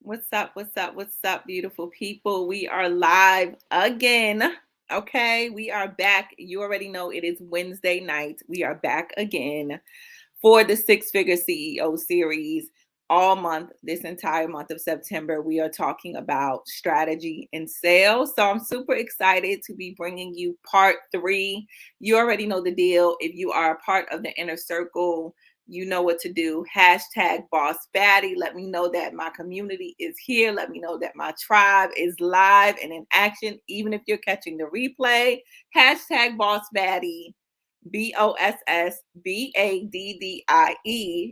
What's up? What's up? What's up, beautiful people? We are live again. Okay, we are back. You already know it is Wednesday night. We are back again for the Six Figure CEO series. All month, this entire month of September, we are talking about strategy and sales. So I'm super excited to be bringing you part three. You already know the deal. If you are a part of the inner circle, you know what to do. Hashtag boss baddie. Let me know that my community is here. Let me know that my tribe is live and in action, even if you're catching the replay. Hashtag boss baddie. BOSSBADDIE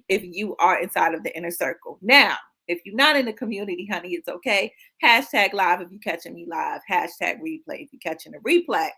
if you are inside of the inner circle. Now, if you're not in the community, honey, it's okay. Hashtag live if you're catching me live. Hashtag replay if you're catching the replay.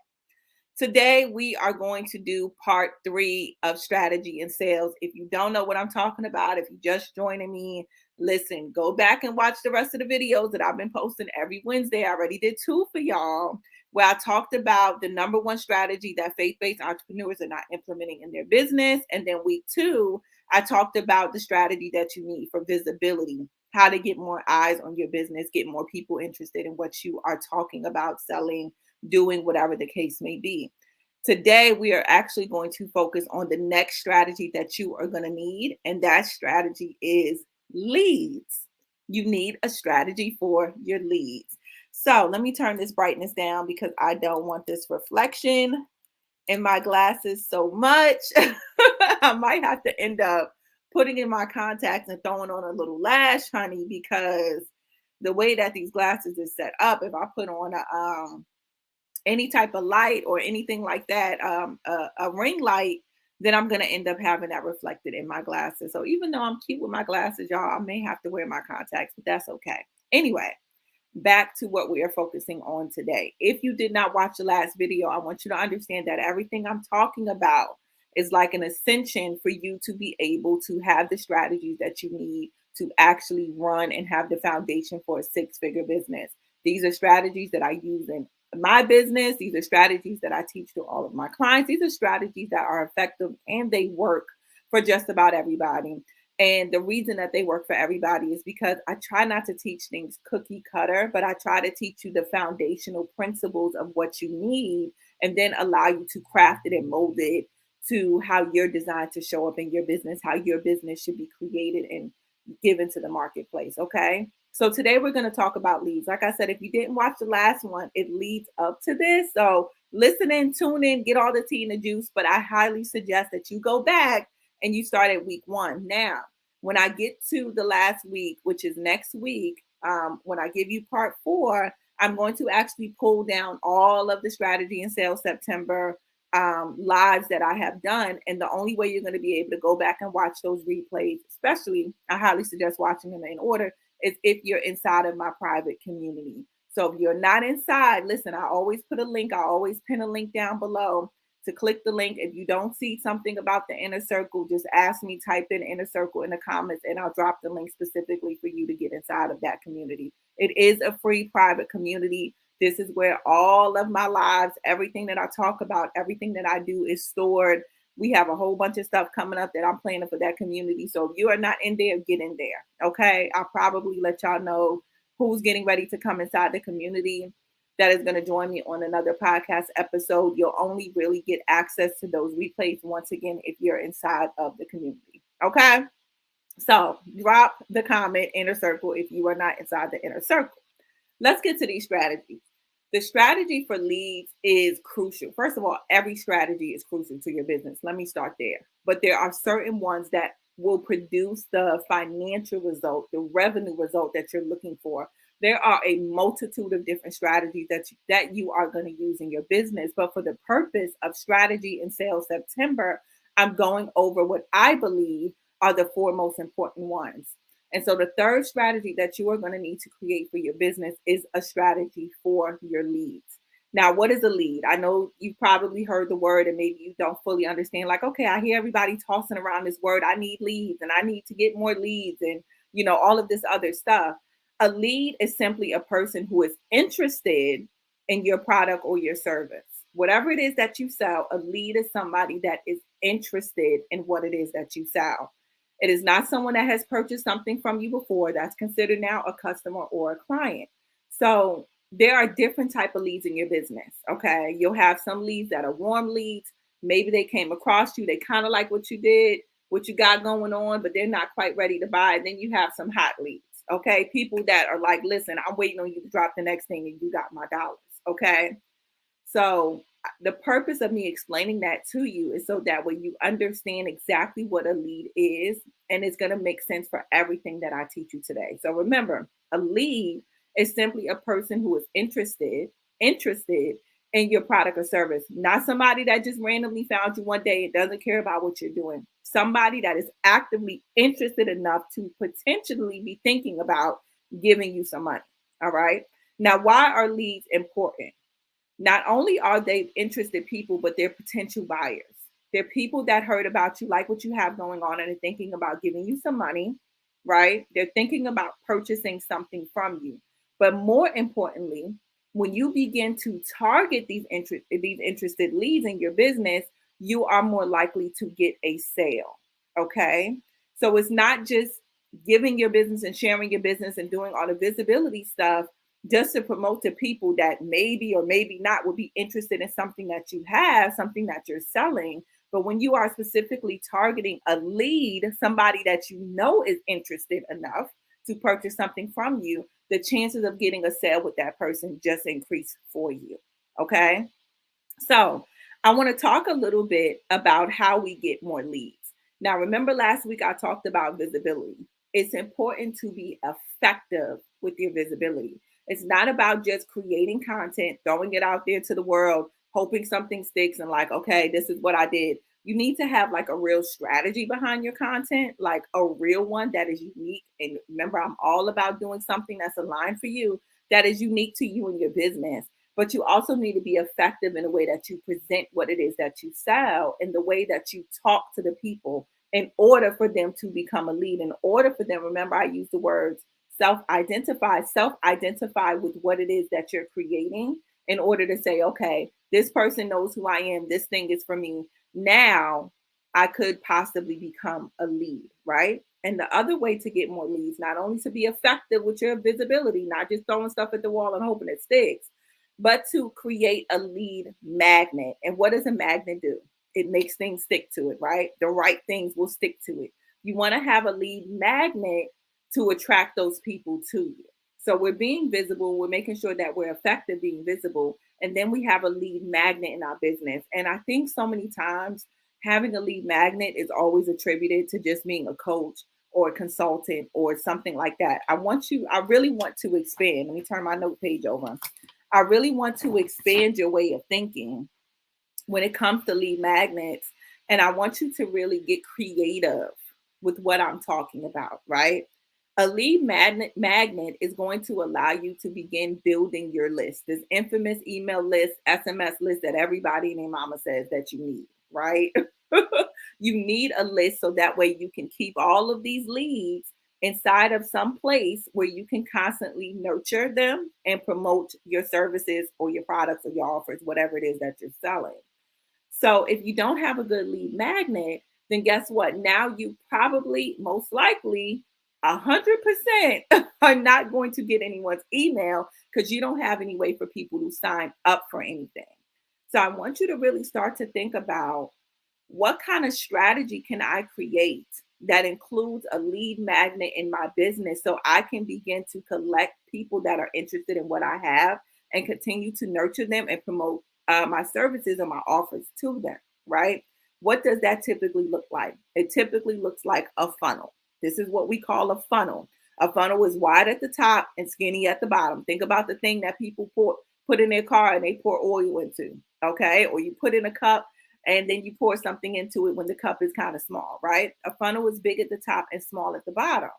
Today, we are going to do part three of strategy and sales. If you don't know what I'm talking about, if you're just joining me, listen, go back and watch the rest of the videos that I've been posting every Wednesday. I already did two for y'all, where I talked about the number one strategy that faith-based entrepreneurs are not implementing in their business. And then week two, I talked about the strategy that you need for visibility, how to get more eyes on your business, get more people interested in what you are talking about, selling, doing, whatever the case may be. Today, we are actually going to focus on the next strategy that you are going to need, and that strategy is leads. You need a strategy for your leads. So let me turn this brightness down because I don't want this reflection in my glasses so much. I might have to end up putting in my contacts and throwing on a little lash, honey, because the way that these glasses is set up, if I put on any type of light or anything like that, a ring light, then I'm going to end up having that reflected in my glasses. So even though I'm cute with my glasses, y'all, I may have to wear my contacts, but that's okay. Anyway, back to what we are focusing on today. If you did not watch the last video, I want you to understand that everything I'm talking about is like an ascension for you to be able to have the strategies that you need to actually run and have the foundation for a six-figure business. These are strategies that I use in my business. These are strategies that I teach to all of my clients. These are strategies that are effective and they work for just about everybody. And the reason that they work for everybody is because I try not to teach things cookie cutter, but I try to teach you the foundational principles of what you need and then allow you to craft it and mold it to how you're designed to show up in your business, how your business should be created and given to the marketplace. Okay. So today we're going to talk about leads. Like I said, if you didn't watch the last one, it leads up to this. So listen in, tune in, get all the tea and the juice. But I highly suggest that you go back and you start at week one. Now, when I get to the last week, which is next week, when I give you part four, I'm going to actually pull down all of the strategy and sales September lives that I have done. And the only way you're going to be able to go back and watch those replays, especially, I highly suggest watching them in order, is if you're inside of my private community. So if you're not inside, listen, I always put a link, I always pin a link down below to click the link. If you don't see something about the inner circle, just ask me, type in inner circle in the comments, and I'll drop the link specifically for you to get inside of that community. It is a free private community. This is where all of my lives, everything that I talk about, everything that I do is stored. We have a whole bunch of stuff coming up that I'm planning for that community. So if you are not in there, get in there. Okay. I'll probably let y'all know who's getting ready to come inside the community that is going to join me on another podcast episode. You'll only really get access to those replays once again if you're inside of the community. Okay. So drop the comment inner circle if you are not inside the inner circle. Let's get to these strategies. The strategy for leads is crucial. First of all, every strategy is crucial to your business. Let me start there. But there are certain ones that will produce the financial result, the revenue result that you're looking for. There are a multitude of different strategies that you are going to use in your business. But for the purpose of strategy and sales September, I'm going over what I believe are the four most important ones. And so the third strategy that you are going to need to create for your business is a strategy for your leads. Now, what is a lead? I know you've probably heard the word and maybe you don't fully understand. Like, okay, I hear everybody tossing around this word. I need leads and I need to get more leads and, all of this other stuff. A lead is simply a person who is interested in your product or your service. Whatever it is that you sell, a lead is somebody that is interested in what it is that you sell. It is not someone that has purchased something from you before that's considered now a customer or a client. So there are different type of leads in your business. Okay. You'll have some leads that are warm leads. Maybe they came across you. They kind of like what you did, what you got going on, but they're not quite ready to buy. And then you have some hot leads. Okay. People that are like, listen, I'm waiting on you to drop the next thing and you got my dollars. Okay. So the purpose of me explaining that to you is so that way you understand exactly what a lead is, and it's going to make sense for everything that I teach you today. So remember, a lead is simply a person who is interested in your product or service, not somebody that just randomly found you one day and doesn't care about what you're doing. Somebody that is actively interested enough to potentially be thinking about giving you some money. All right. Now, why are leads important? Not only are they interested people, but they're potential buyers. They're people that heard about you, like what you have going on, and are thinking about giving you some money, right? They're thinking about purchasing something from you. But more importantly, when you begin to target these interested leads in your business, you are more likely to get a sale. Okay. So it's not just giving your business and sharing your business and doing all the visibility stuff just to promote to people that maybe or maybe not would be interested in something that you have, something that you're selling. But when you are specifically targeting a lead, somebody that you know is interested enough to purchase something from you, the chances of getting a sale with that person just increase for you. Okay. So I want to talk a little bit about how we get more leads. Now, remember last week I talked about visibility. It's important to be effective with your visibility. It's not about just creating content, throwing it out there to the world, hoping something sticks and like, okay, this is what I did. You need to have like a real strategy behind your content, like a real one that is unique. And remember, I'm all about doing something that's aligned for you, that is unique to you and your business. But you also need to be effective in the way that you present what it is that you sell, and the way that you talk to the people in order for them to become a lead, in order for them, remember I use the words self-identify with what it is that you're creating, in order to say, okay, this person knows who I am, this thing is for me. Now I could possibly become a lead, right? And the other way to get more leads, not only to be effective with your visibility, not just throwing stuff at the wall and hoping it sticks, but to create a lead magnet. And what does a magnet do? It makes things stick to it, right? The right things will stick to it. You want to have a lead magnet to attract those people to you. So we're being visible, we're making sure that we're effective being visible, and then we have a lead magnet in our business. And I think so many times having a lead magnet is always attributed to just being a coach or a consultant or something like that. I really want to expand. Let me turn my note page over. I really want to expand your way of thinking when it comes to lead magnets. And I want you to really get creative with what I'm talking about, right? A lead magnet is going to allow you to begin building your list, this infamous email list, SMS list that everybody and their mama says that you need, right? You need a list so that way you can keep all of these leads inside of some place where you can constantly nurture them and promote your services or your products or your offers, whatever it is that you're selling. So if you don't have a good lead magnet, then guess what? Now you probably, most likely, 100% are not going to get anyone's email because you don't have any way for people to sign up for anything. So I want you to really start to think about, what kind of strategy can I create that includes a lead magnet in my business so I can begin to collect people that are interested in what I have and continue to nurture them and promote my services and my offers to them, right? What does that typically look like? It typically looks like a funnel. This is what we call a funnel. A funnel is wide at the top and skinny at the bottom. Think about the thing that people put in their car and they pour oil into, okay? Or you put in a cup and then you pour something into it when the cup is kind of small, right? A funnel is big at the top and small at the bottom.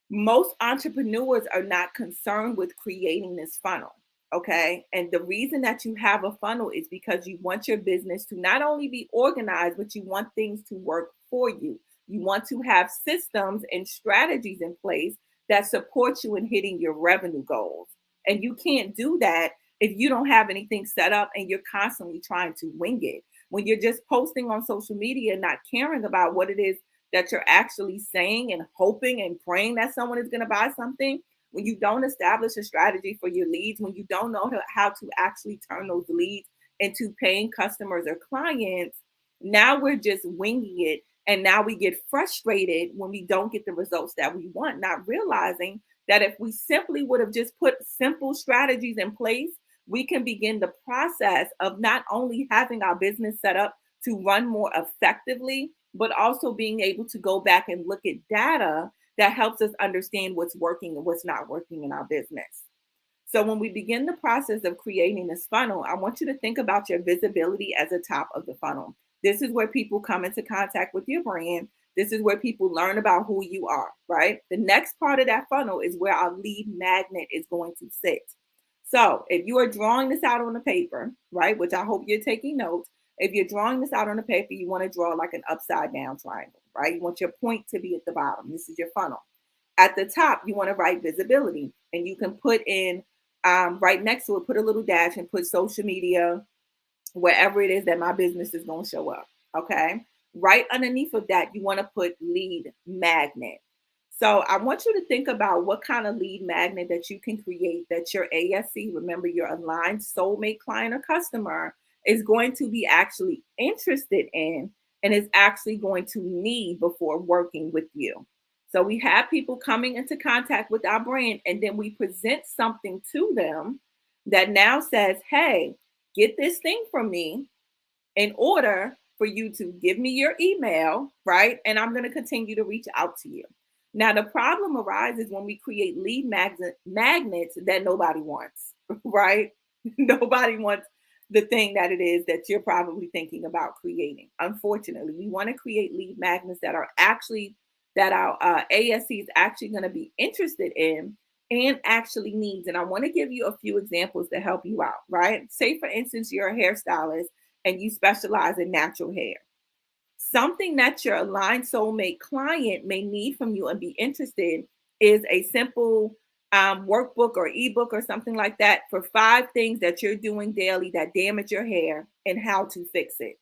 Most entrepreneurs are not concerned with creating this funnel. Okay. And the reason that you have a funnel is because you want your business to not only be organized, but you want things to work for you. You want to have systems and strategies in place that support you in hitting your revenue goals. And you can't do that if you don't have anything set up and you're constantly trying to wing it. When you're just posting on social media, not caring about what it is that you're actually saying and hoping and praying that someone is going to buy something, when you don't establish a strategy for your leads, when you don't know how to actually turn those leads into paying customers or clients, now we're just winging it. And now we get frustrated when we don't get the results that we want, not realizing that if we simply would have just put simple strategies in place, we can begin the process of not only having our business set up to run more effectively, but also being able to go back and look at data that helps us understand what's working and what's not working in our business. So when we begin the process of creating this funnel, I want you to think about your visibility as the top of the funnel. This is where people come into contact with your brand. This is where people learn about who you are, right? The next part of that funnel is where our lead magnet is going to sit. So if you are drawing this out on the paper, right, which I hope you're taking notes, if you're drawing this out on the paper, you want to draw like an upside down triangle, right? You want your point to be at the bottom. This is your funnel. At the top, you want to write visibility, and you can put in right next to it, put a little dash and put social media, wherever it is that my business is going to show up. Okay. Right underneath of that, you want to put lead magnet. So I want you to think about what kind of lead magnet that you can create that your ASC, remember your aligned soulmate client or customer, is going to be actually interested in and is actually going to need before working with you. So we have people coming into contact with our brand, and then we present something to them that now says, hey, get this thing from me in order for you to give me your email, right? And I'm going to continue to reach out to you. Now, the problem arises when we create lead magnets that nobody wants, right? Nobody wants the thing that it is that you're probably thinking about creating. Unfortunately, we want to create lead magnets that are actually that our ASC is actually going to be interested in and actually needs. And I want to give you a few examples to help you out, right? Say, for instance, you're a hairstylist and you specialize in natural hair. Something that your aligned soulmate client may need from you and be interested is a simple workbook or ebook or something like that for 5 things that you're doing daily that damage your hair and how to fix it.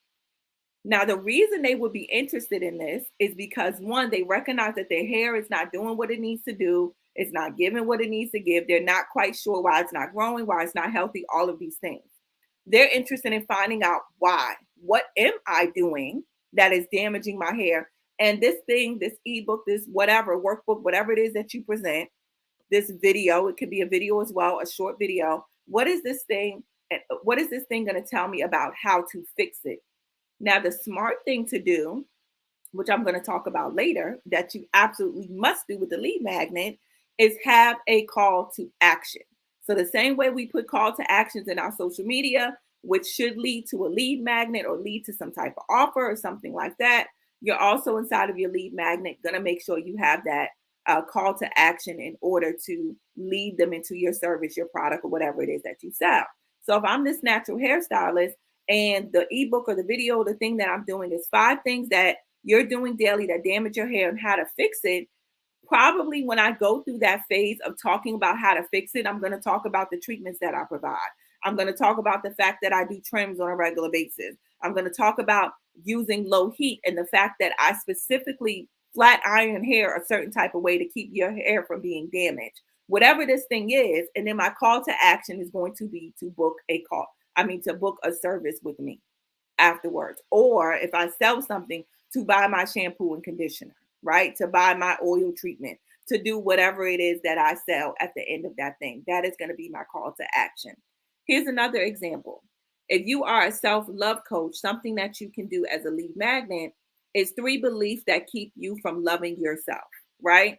Now, the reason they would be interested in this is because, one, they recognize that their hair is not doing what it needs to do. It's not giving what it needs to give. They're not quite sure why it's not growing, why it's not healthy, all of these things. They're interested in finding out why. What am I doing that is damaging my hair? And this thing, this ebook, this whatever, workbook, whatever it is that you present, this video, it could be a video as well, a short video. What is this thing? What is this thing going to tell me about how to fix it? Now, the smart thing to do, which I'm going to talk about later, that you absolutely must do with the lead magnet, is have a call to action. So the same way we put call to actions in our social media, which should lead to a lead magnet or lead to some type of offer or something like that, you're also inside of your lead magnet going to make sure you have that call to action in order to lead them into your service, your product, or whatever it is that you sell. So if I'm this natural hairstylist and the ebook or the video, the thing that I'm doing is 5 things that you're doing daily that damage your hair and how to fix it, probably when I go through that phase of talking about how to fix it, I'm going to talk about the treatments that I provide. I'm going to talk about the fact that I do trims on a regular basis. I'm going to talk about using low heat and the fact that I specifically flat iron hair a certain type of way to keep your hair from being damaged. Whatever this thing is, and then my call to action is going to be to book a call. To book a service with me afterwards. Or if I sell something, to buy my shampoo and conditioner, right? To buy my oil treatment, to do whatever it is that I sell at the end of that thing. That is going to be my call to action. Here's another example. If you are a self-love coach, something that you can do as a lead magnet is 3 beliefs that keep you from loving yourself, right?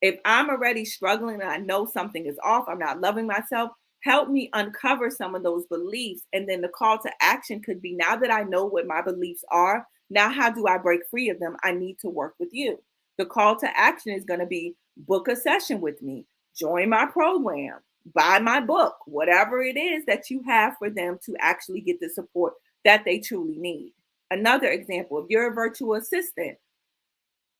If I'm already struggling and I know something is off, I'm not loving myself, help me uncover some of those beliefs. And then the call to action could be, now that I know what my beliefs are, now how do I break free of them? I need to work with you. The call to action is going to be book a session with me, join my program, buy my book, whatever it is that you have for them to actually get the support that they truly need. Another example, if you're a virtual assistant,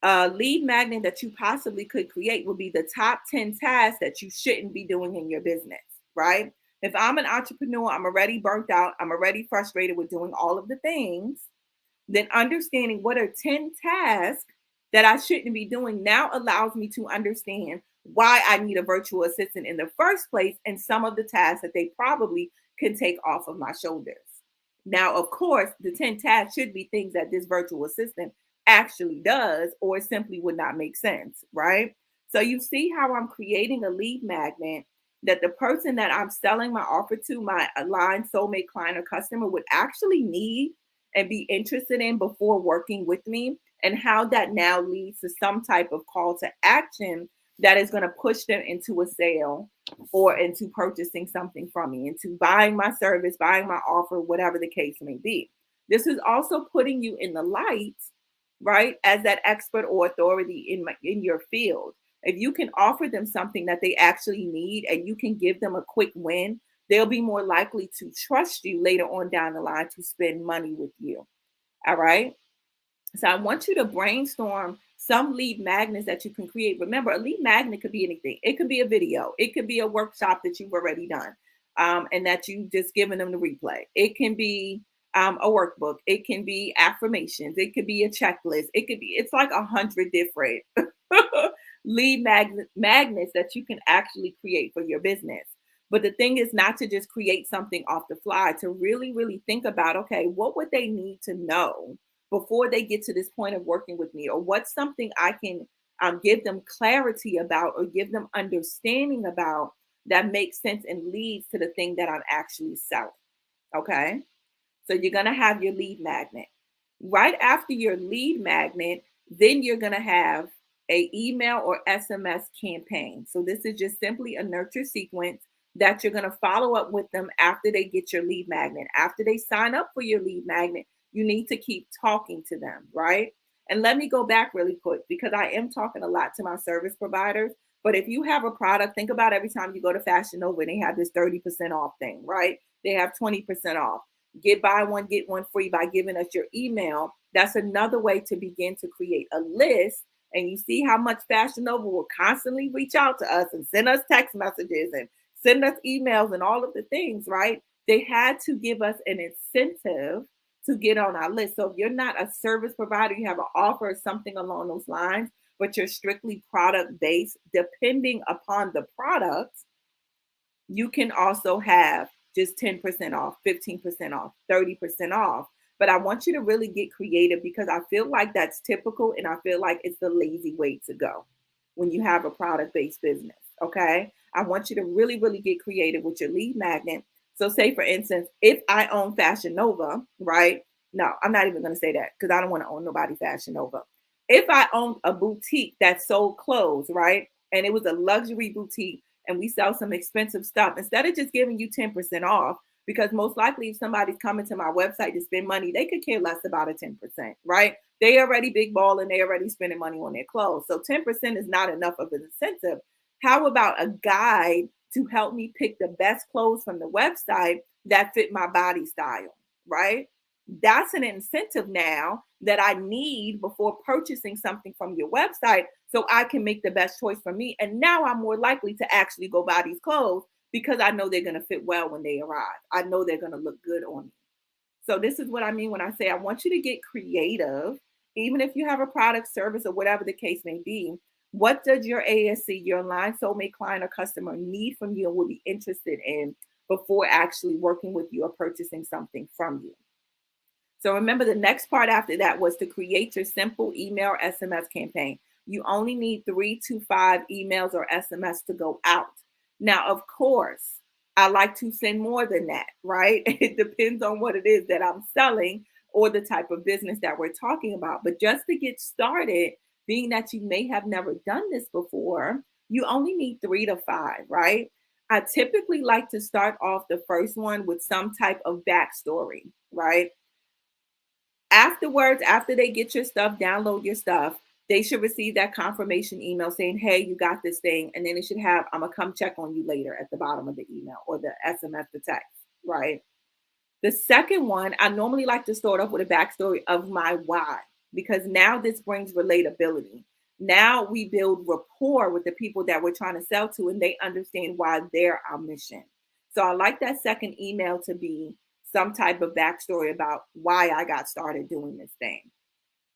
a lead magnet that you possibly could create would be the top 10 tasks that you shouldn't be doing in your business, right? If I'm an entrepreneur, I'm already burnt out, I'm already frustrated with doing all of the things, then understanding what are 10 tasks that I shouldn't be doing now allows me to understand why I need a virtual assistant in the first place and some of the tasks that they probably can take off of my shoulders. Now, of course, the 10 tasks should be things that this virtual assistant actually does, or it simply would not make sense, right? So you see how I'm creating a lead magnet that the person that I'm selling my offer to, my aligned soulmate client or customer, would actually need and be interested in before working with me, and how that now leads to some type of call to action that is going to push them into a sale or into purchasing something from me, into buying my service, buying my offer, whatever the case may be. This is also putting you in the light, right, as that expert or authority in your field. If you can offer them something that they actually need and you can give them a quick win, they'll be more likely to trust you later on down the line to spend money with you. All right. So I want you to brainstorm some lead magnets that you can create. Remember, a lead magnet could be anything. It could be a video. It could be a workshop that you've already done, and that you just given them the replay. It can be a workbook. It can be affirmations. It could be a checklist. It could be, it's like 100 different magnets that you can actually create for your business. But the thing is not to just create something off the fly, to really, really think about, okay, what would they need to know before they get to this point of working with me? Or what's something I can give them clarity about or give them understanding about that makes sense and leads to the thing that I'm actually selling. Okay. So you're going to have your lead magnet. Right after your lead magnet, then you're going to have a email or SMS campaign. So this is just simply a nurture sequence that you're going to follow up with them after they get your lead magnet. After they sign up for your lead magnet, you need to keep talking to them, right? And let me go back really quick, because I am talking a lot to my service providers. But if you have a product, think about every time you go to Fashion Nova and they have this 30% off thing, right? They have 20% off. Get buy one, get one free by giving us your email. That's another way to begin to create a list. And you see how much Fashion Nova will constantly reach out to us and send us text messages and send us emails and all of the things, right? They had to give us an incentive to get on our list. So if you're not a service provider, you have an offer or something along those lines, but you're strictly product based, depending upon the product, you can also have just 10% off, 15% off, 30% off. But I want you to really get creative, because I feel like that's typical and I feel like it's the lazy way to go when you have a product based business. Okay. I want you to really, really get creative with your lead magnet. So, say for instance, if I own Fashion Nova, right? No, I'm not even going to say that because I don't want to own nobody Fashion Nova. If I owned a boutique that sold clothes, right? And it was a luxury boutique and we sell some expensive stuff, instead of just giving you 10% off, because most likely if somebody's coming to my website to spend money, they could care less about a 10%, right? They already big ball and they already spending money on their clothes. So 10% is not enough of an incentive. How about a guide to help me pick the best clothes from the website that fit my body style, right? That's an incentive now that I need before purchasing something from your website, so I can make the best choice for me. And now I'm more likely to actually go buy these clothes because I know they're going to fit well when they arrive. I know they're going to look good on me. So this is what I mean when I say I want you to get creative, even if you have a product, service, or whatever the case may be. What does your ASC, your aligned soulmate client or customer, need from you and will be interested in before actually working with you or purchasing something from you? So remember, the next part after that was to create your simple email or SMS campaign. You only need 3 to 5 emails or SMS to go out. Now, of course, I like to send more than that, right? It depends on what it is that I'm selling or the type of business that we're talking about. But just to get started, being that you may have never done this before, you only need 3 to 5, right? I typically like to start off the first one with some type of backstory, right? Afterwards, after they get your stuff, download your stuff, they should receive that confirmation email saying, hey, you got this thing. And then it should have, I'm going to come check on you later at the bottom of the email or the SMS, the text, right? The second one, I normally like to start off with a backstory of my why, because now this brings relatability. Now we build rapport with the people that we're trying to sell to, and they understand why they're our mission. So I like that second email to be some type of backstory about why I got started doing this thing.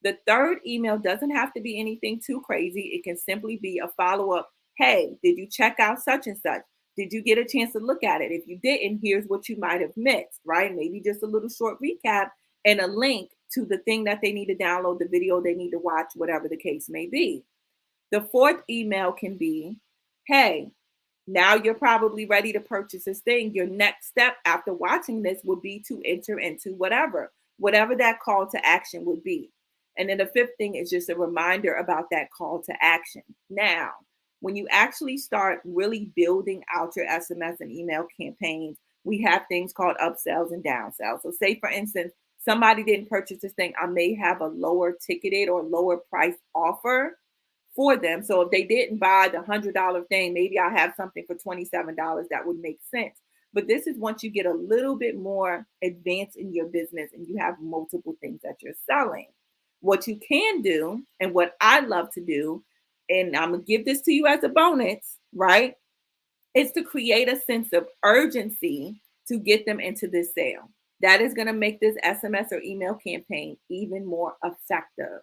The third email doesn't have to be anything too crazy. It can simply be a follow up. Hey, did you check out such and such? Did you get a chance to look at it? If you didn't, here's what you might have missed, right? Maybe just a little short recap and a link to the thing that they need to download, the video they need to watch, whatever the case may be. The fourth email can be, hey, now you're probably ready to purchase this thing. Your next step after watching this would be to enter into whatever that call to action would be. And then the fifth thing is just a reminder about that call to action. Now, when you actually start really building out your SMS and email campaigns, we have things called upsells and downsells. So, say for instance, somebody didn't purchase this thing, I may have a lower ticketed or lower price offer for them. So if they didn't buy the $100 thing, maybe I have something for $27 that would make sense. But this is once you get a little bit more advanced in your business and you have multiple things that you're selling. What you can do, and what I love to do, and I'm gonna give this to you as a bonus, right? Is to create a sense of urgency to get them into this sale. That is going to make this SMS or email campaign even more effective.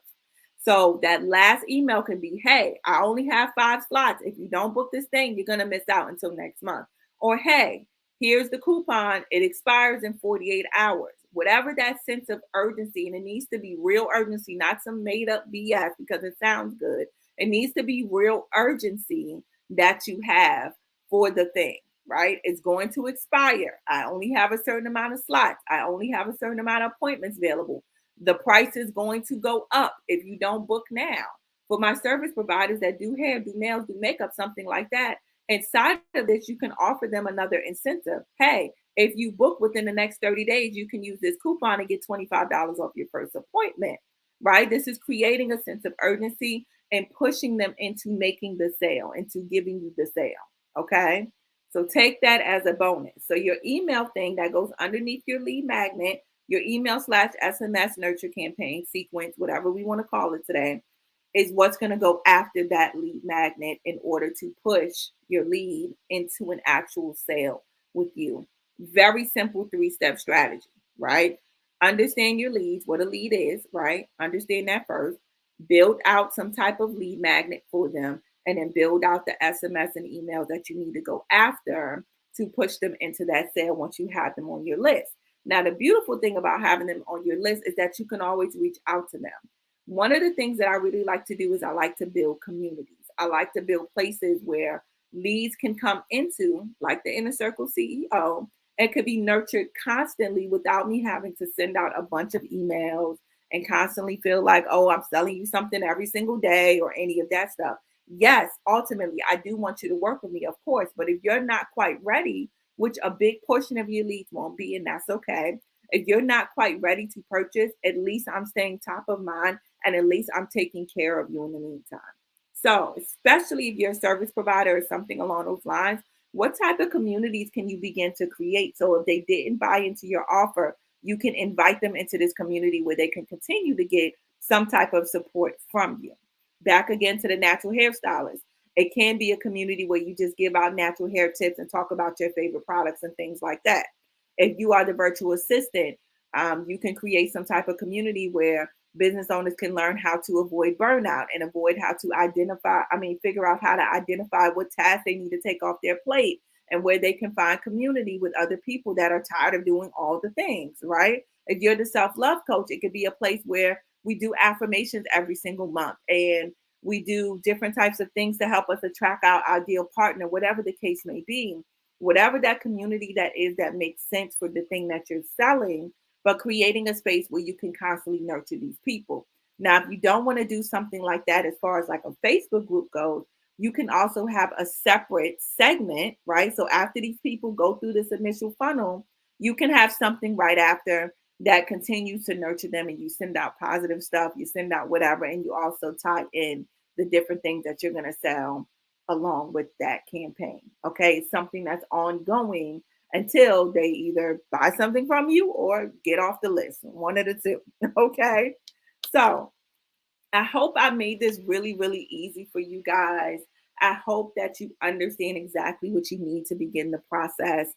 So that last email can be, hey, I only have 5 slots. If you don't book this thing, you're going to miss out until next month. Or, hey, here's the coupon. It expires in 48 hours. Whatever that sense of urgency, and it needs to be real urgency, not some made up BS because it sounds good. It needs to be real urgency that you have for the thing, right? It's going to expire. I only have a certain amount of slots. I only have a certain amount of appointments available. The price is going to go up if you don't book now. For my service providers that do hair, do nails, do makeup, something like that, inside of this, you can offer them another incentive. Hey, if you book within the next 30 days, you can use this coupon and get $25 off your first appointment, right? This is creating a sense of urgency and pushing them into making the sale, into giving you the sale. Okay. So take that as a bonus. So your email thing that goes underneath your lead magnet, your email slash SMS nurture campaign sequence, whatever we want to call it today, is what's going to go after that lead magnet in order to push your lead into an actual sale with you. Very simple 3-step strategy, right? Understand your leads, what a lead is, right? Understand that first. Build out some type of lead magnet for them, and then build out the SMS and emails that you need to go after to push them into that sale once you have them on your list. Now, the beautiful thing about having them on your list is that you can always reach out to them. One of the things that I really like to do is I like to build communities. I like to build places where leads can come into, like the Inner Circle CEO, and could be nurtured constantly without me having to send out a bunch of emails and constantly feel like, oh, I'm selling you something every single day or any of that stuff. Yes, ultimately, I do want you to work with me, of course, but if you're not quite ready, which a big portion of your leads won't be, and that's okay. If you're not quite ready to purchase, at least I'm staying top of mind and at least I'm taking care of you in the meantime. So, especially if you're a service provider or something along those lines, what type of communities can you begin to create? So, if they didn't buy into your offer, you can invite them into this community where they can continue to get some type of support from you. Back again to the natural hairstylist. It can be a community where you just give out natural hair tips and talk about your favorite products and things like that. If you are the virtual assistant, you can create some type of community where business owners can learn how to avoid burnout and avoid how to figure out how to identify what tasks they need to take off their plate and where they can find community with other people that are tired of doing all the things, right? If you're the self-love coach, it could be a place where we do affirmations every single month and we do different types of things to help us attract our ideal partner, whatever the case may be. Whatever that community that is that makes sense for the thing that you're selling, but creating a space where you can constantly nurture these people. Now, if you don't want to do something like that, as far as like a Facebook group goes, you can also have a separate segment, right? So after these people go through this initial funnel, you can have something right after that continues to nurture them, and you send out positive stuff, you send out whatever, and you also tie in the different things that you're going to sell along with that campaign. Okay, it's something that's ongoing until they either buy something from you or get off the list, one of the two. Okay, so I hope I made this really, really easy for you guys. I hope that you understand exactly what you need to begin the process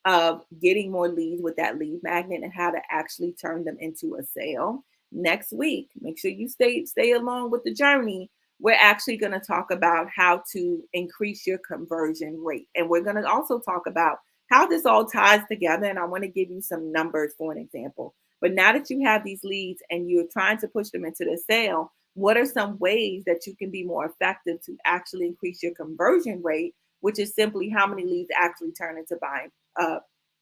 of getting more leads with that lead magnet and how to actually turn them into a sale. next week, make sure you stay along with the journey. We're actually going to talk about how to increase your conversion rate. And we're going to also talk about how this all ties together. And I want to give you some numbers for an example. But now that you have these leads and you're trying to push them into the sale, what are some ways that you can be more effective to actually increase your conversion rate, which is simply how many leads actually turn into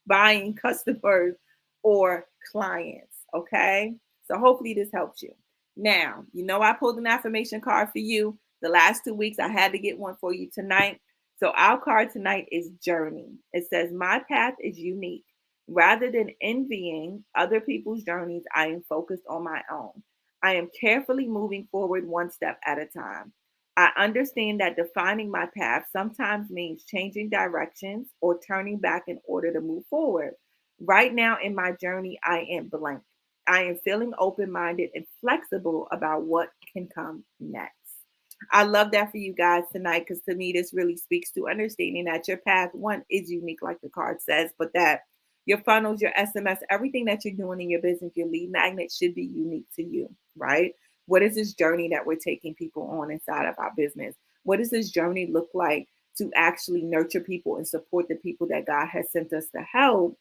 buying customers or clients. Okay. So hopefully this helps you. Now, I pulled an affirmation card for you the last 2 weeks. I had to get one for you tonight. So our card tonight is journey. It says, my path is unique. Rather than envying other people's journeys, I am focused on my own. I am carefully moving forward one step at a time. I understand that defining my path sometimes means changing directions or turning back in order to move forward. Right now in my journey, I am blank. I am feeling open minded and flexible about what can come next. I love that for you guys tonight because to me, this really speaks to understanding that your path, one, is unique, like the card says, but that your funnels, your SMS, everything that you're doing in your business, your lead magnet should be unique to you, right? What is this journey that we're taking people on inside of our business? What does this journey look like to actually nurture people and support the people that God has sent us to help?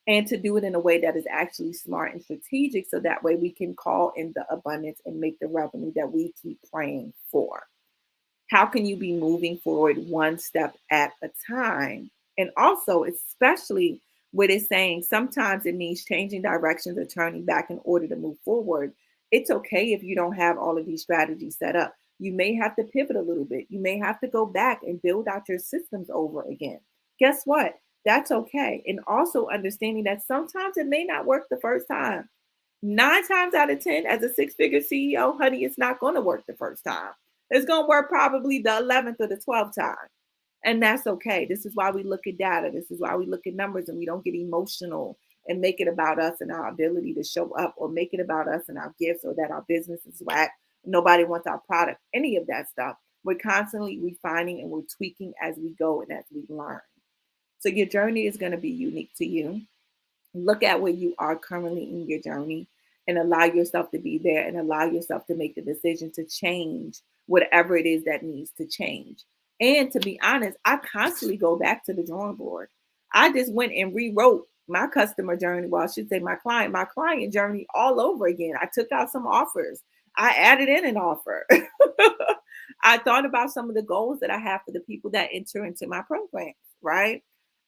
And to do it in a way that is actually smart and strategic so that way we can call in the abundance and make the revenue that we keep praying for. How can you be moving forward one step at a time? And also, especially what it's saying, sometimes it means changing directions or turning back in order to move forward. It's okay if you don't have all of these strategies set up. You may have to pivot a little bit. You may have to go back and build out your systems over again. Guess what? That's okay. And also understanding that sometimes it may not work the first time. 9 times out of 10, as a six-figure CEO, honey, it's not going to work the first time. It's going to work probably the 11th or the 12th time. And that's okay. This is why we look at data. This is why we look at numbers and we don't get emotional and make it about us and our ability to show up or make it about us and our gifts or that our business is whack. Nobody wants our product, any of that stuff. We're constantly refining and we're tweaking as we go and as we learn. So your journey is going to be unique to you. Look at where you are currently in your journey and allow yourself to be there and allow yourself to make the decision to change whatever it is that needs to change. And to be honest, I constantly go back to the drawing board. I just went and rewrote my customer journey, well, I should say my client journey all over again. I took out some offers. I added in an offer. I thought about some of the goals that I have for the people that enter into my program, right?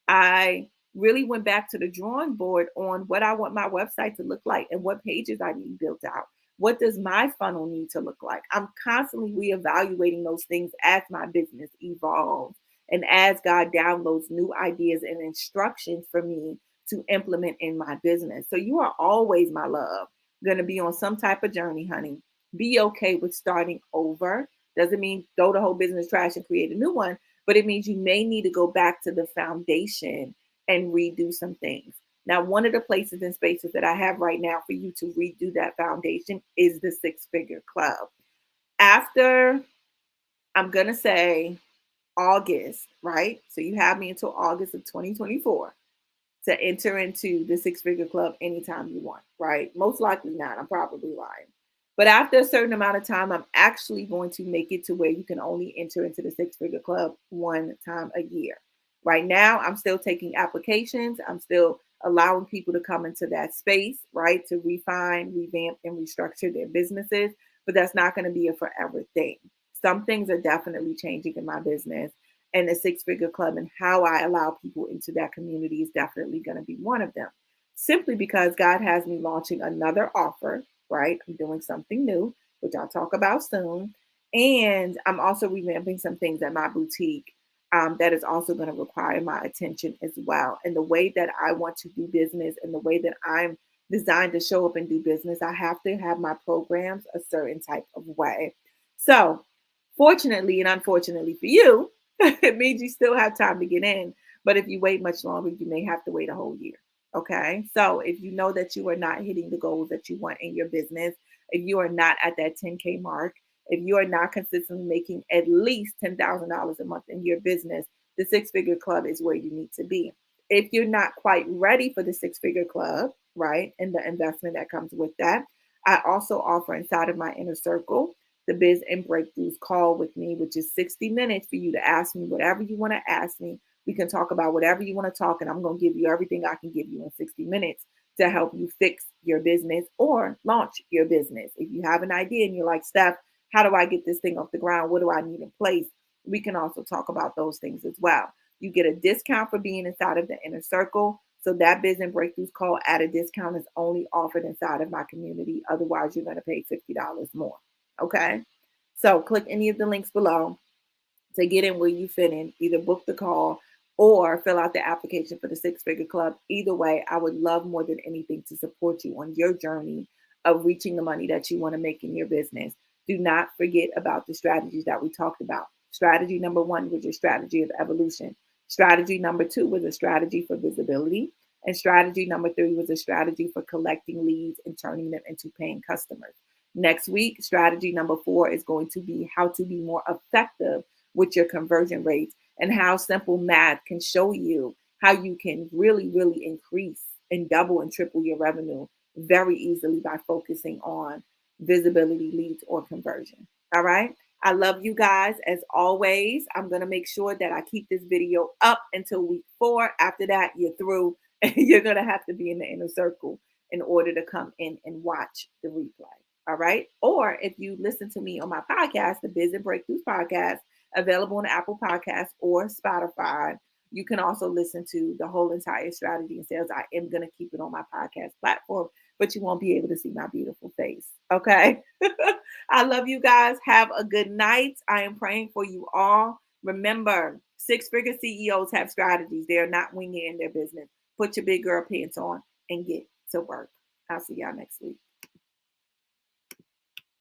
I really went back to the drawing board on what I want my website to look like and what pages I need built out. What does my funnel need to look like? I'm constantly reevaluating those things as my business evolves and as God downloads new ideas and instructions for me to implement in my business. So you are always, my love, going to be on some type of journey, honey. Be okay with starting over. Doesn't mean throw the whole business trash and create a new one, but it means you may need to go back to the foundation and redo some things. Now, one of the places and spaces that I have right now for you to redo that foundation is the Six Figure Club. After, I'm going to say August, right? So you have me until August of 2024 to enter into the Six Figure Club anytime you want, right? Most likely not. I'm probably lying. But after a certain amount of time, I'm actually going to make it to where you can only enter into the Six Figure Club one time a year. Right now, I'm still taking applications. I'm still allowing people to come into that space, right, to refine, revamp, and restructure their businesses. But that's not going to be a forever thing. Some things are definitely changing in my business. And the Six Figure Club and how I allow people into that community is definitely going to be one of them. Simply because God has me launching another offer, right? I'm doing something new, which I'll talk about soon. And I'm also revamping some things at my boutique that is also going to require my attention as well. And the way that I want to do business and the way that I'm designed to show up and do business, I have to have my programs a certain type of way. So, fortunately and unfortunately for you, it means you still have time to get in. But if you wait much longer, you may have to wait a whole year. Okay. So if you know that you are not hitting the goals that you want in your business, if you are not at that 10K mark, if you are not consistently making at least $10,000 a month in your business, the Six Figure Club is where you need to be. If you're not quite ready for the Six Figure Club, right, and the investment that comes with that, I also offer inside of my inner circle the Biz and Breakthroughs call with me, which is 60 minutes for you to ask me whatever you want to ask me. We can talk about whatever you want to talk, and I'm going to give you everything I can give you in 60 minutes to help you fix your business or launch your business. If you have an idea and you're like, Steph, how do I get this thing off the ground? What do I need in place? We can also talk about those things as well. You get a discount for being inside of the inner circle. So that Business Breakthroughs call at a discount is only offered inside of my community. Otherwise, you're going to pay $50 more. Okay. So click any of the links below to get in where you fit in. Either book the call or fill out the application for the Six Figure Club. Either way, I would love more than anything to support you on your journey of reaching the money that you want to make in your business. Do not forget about the strategies that we talked about. Strategy number one was your strategy of evolution. Strategy number two was a strategy for visibility. And strategy number three was a strategy for collecting leads and turning them into paying customers. Next week, strategy number four is going to be how to be more effective with your conversion rates and how simple math can show you how you can really, really increase and double and triple your revenue very easily by focusing on visibility, leads, or conversion. All right. I love you guys. As always, I'm going to make sure that I keep this video up until week 4. After that, you're through and you're going to have to be in the inner circle in order to come in and watch the replay. All right. Or if you listen to me on my podcast, the Biz and Breakthroughs podcast, available on Apple Podcasts or Spotify. You can also listen to the whole entire strategy and sales. I am going to keep it on my podcast platform, but you won't be able to see my beautiful face. Okay. I love you guys. Have a good night. I am praying for you all. Remember, six-figure CEOs have strategies. They're not winging in their business. Put your big girl pants on and get to work. I'll see y'all next week.